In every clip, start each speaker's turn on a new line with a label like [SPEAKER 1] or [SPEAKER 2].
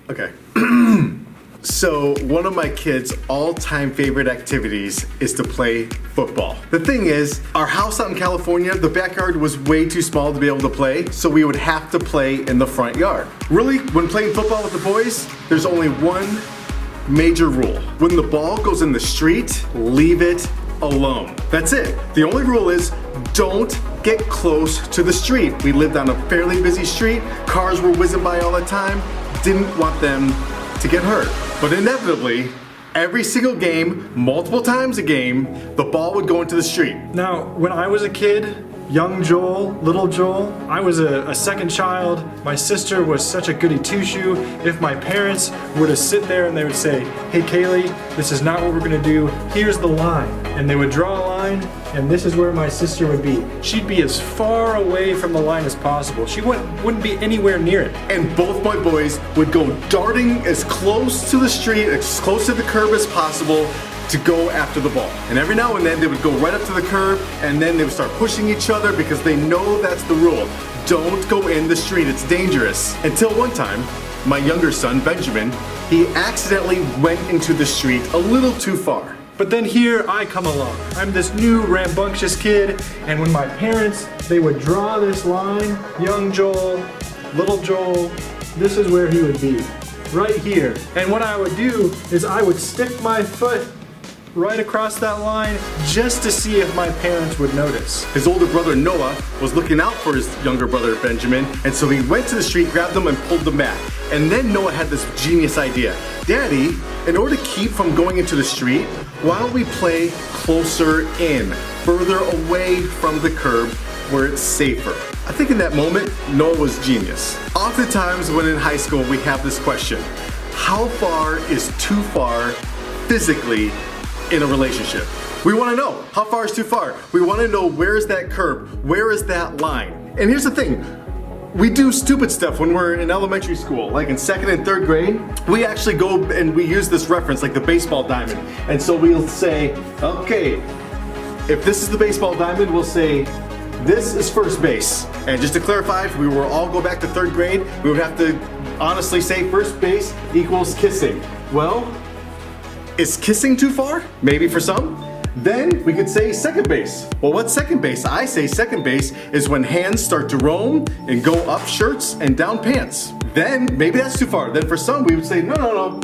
[SPEAKER 1] Okay. So one of my kids' all-time favorite activities is to play football. The thing is, our house out in California, the backyard was way too small to be able to play, so we would have to play in the front yard. Really, when playing football with the boys, there's only one major rule. When the ball goes in the street, leave it alone. That's it. The only rule is don't get close to the street. We lived on a fairly busy street. Cars were whizzing by all the time. Didn't want them to get hurt. But inevitably, every single game, multiple times a game, the ball would go into the street.
[SPEAKER 2] Now, when I was a kid, young Joel, little Joel, I was a second child. My sister was such a goody two-shoe. If my parents were to sit there and they would say, hey Kaylee, this is not what we're gonna do, here's the line. And they would draw a line, and this is where my sister would be. She'd be as far away from the line as possible. She wouldn't be anywhere near it.
[SPEAKER 1] And both my boys would go darting as close to the street, as close to the curb as possible to go after the ball. And every now and then they would go right up to the curb, and then they would start pushing each other because they know that's the rule. Don't go in the street, it's dangerous. Until one time, my younger son, Benjamin, he accidentally went into the street a little too far.
[SPEAKER 2] But then here I come along. I'm this new rambunctious kid, and when my parents, they would draw this line, young Joel, little Joel, this is where he would be, right here. And what I would do is I would stick my foot right across that line just to see if my parents would notice.
[SPEAKER 1] His older brother Noah was looking out for his younger brother Benjamin, and so he went to the street, grabbed him, and pulled them back. And then Noah had this genius idea. Daddy, in order to keep from going into the street, why don't we play closer in, further away from the curb where it's safer? I think in that moment, Noah was genius. Oftentimes when in high school we have this question, how far is too far physically in a relationship? We want to know, how far is too far? We want to know, where is that curb? Where is that line? And here's the thing, we do stupid stuff when we're in elementary school, like in 2nd and 3rd grade. We actually go and we use this reference, like the baseball diamond. And so we'll say, okay, if this is the baseball diamond, we'll say, this is first base. And just to clarify, if we were all go back to 3rd grade, we would have to honestly say first base equals kissing. Well, is kissing too far? Maybe for some. Then we could say second base. Well, what's second base? I say second base is when hands start to roam and go up shirts and down pants. Then maybe that's too far. Then for some we would say, no.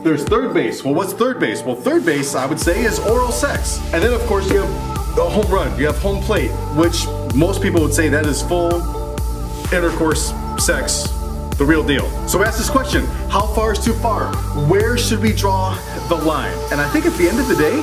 [SPEAKER 1] There's third base. Well, what's third base? Well, third base I would say is oral sex. And then of course you have the home run. You have home plate, which most people would say that is full intercourse sex. The real deal. So we ask this question, how far is too far? Where should we draw the line? And I think at the end of the day,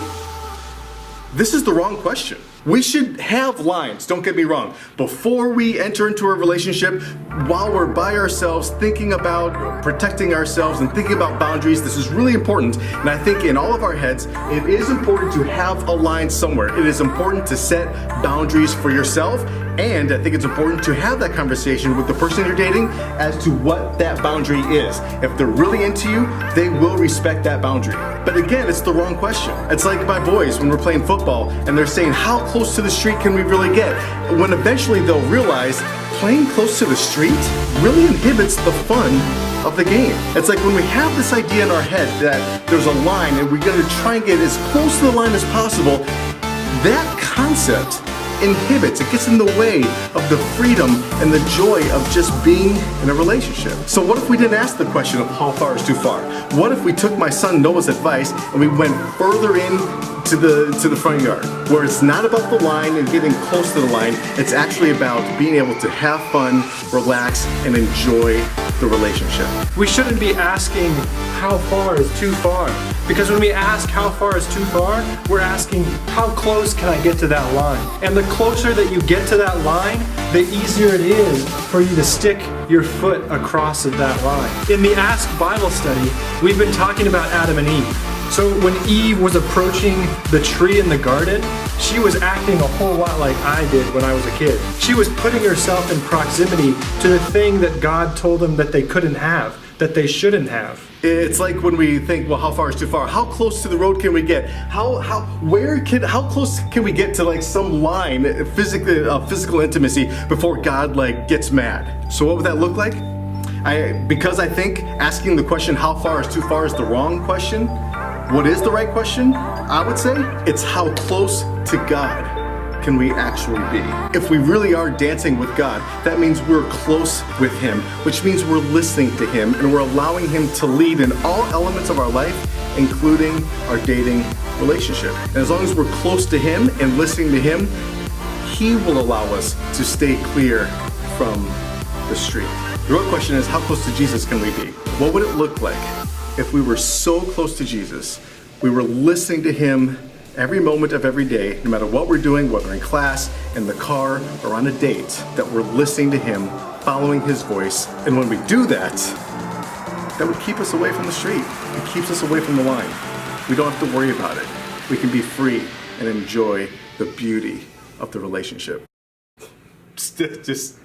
[SPEAKER 1] this is the wrong question. We should have lines, don't get me wrong, before we enter into a relationship, while we're by ourselves, thinking about protecting ourselves and thinking about boundaries. This is really important, and I think in all of our heads, it is important to have a line somewhere. It is important to set boundaries for yourself, and I think it's important to have that conversation with the person you're dating as to what that boundary is. If they're really into you, they will respect that boundary. But again, it's the wrong question. It's like my boys when we're playing football and they're saying, how close to the street can we really get? When eventually they'll realize playing close to the street really inhibits the fun of the game. It's like when we have this idea in our head that there's a line and we're gonna try and get as close to the line as possible, that concept inhibits, it gets in the way of the freedom and the joy of just being in a relationship. So what if we didn't ask the question of how far is too far? What if we took my son Noah's advice and we went further in to the front yard, where it's not about the line and getting close to the line, it's actually about being able to have fun, relax, and enjoy the relationship.
[SPEAKER 2] We shouldn't be asking how far is too far, because when we ask how far is too far, we're asking how close can I get to that line? And the closer that you get to that line, the easier it is for you to stick your foot across that line. In the Ask Bible study, we've been talking about Adam and Eve. So when Eve was approaching the tree in the garden, she was acting a whole lot like I did when I was a kid. She was putting herself in proximity to the thing that God told them that they couldn't have, that they shouldn't have.
[SPEAKER 1] It's like when we think, well, how far is too far? How close to the road can we get? How close can we get to like some line, physical intimacy before God like gets mad? So what would that look like? Because I think asking the question, how far is too far, is the wrong question. What is the right question? I would say it's how close to God can we actually be? If we really are dancing with God, that means we're close with Him, which means we're listening to Him and we're allowing Him to lead in all elements of our life, including our dating relationship. And as long as we're close to Him and listening to Him, He will allow us to stay clear from the street. The real question is, how close to Jesus can we be? What would it look like if we were so close to Jesus, we were listening to Him every moment of every day, no matter what we're doing, whether in class, in the car, or on a date, that we're listening to Him, following His voice. And when we do that, that would keep us away from the street. It keeps us away from the line. We don't have to worry about it. We can be free and enjoy the beauty of the relationship. Just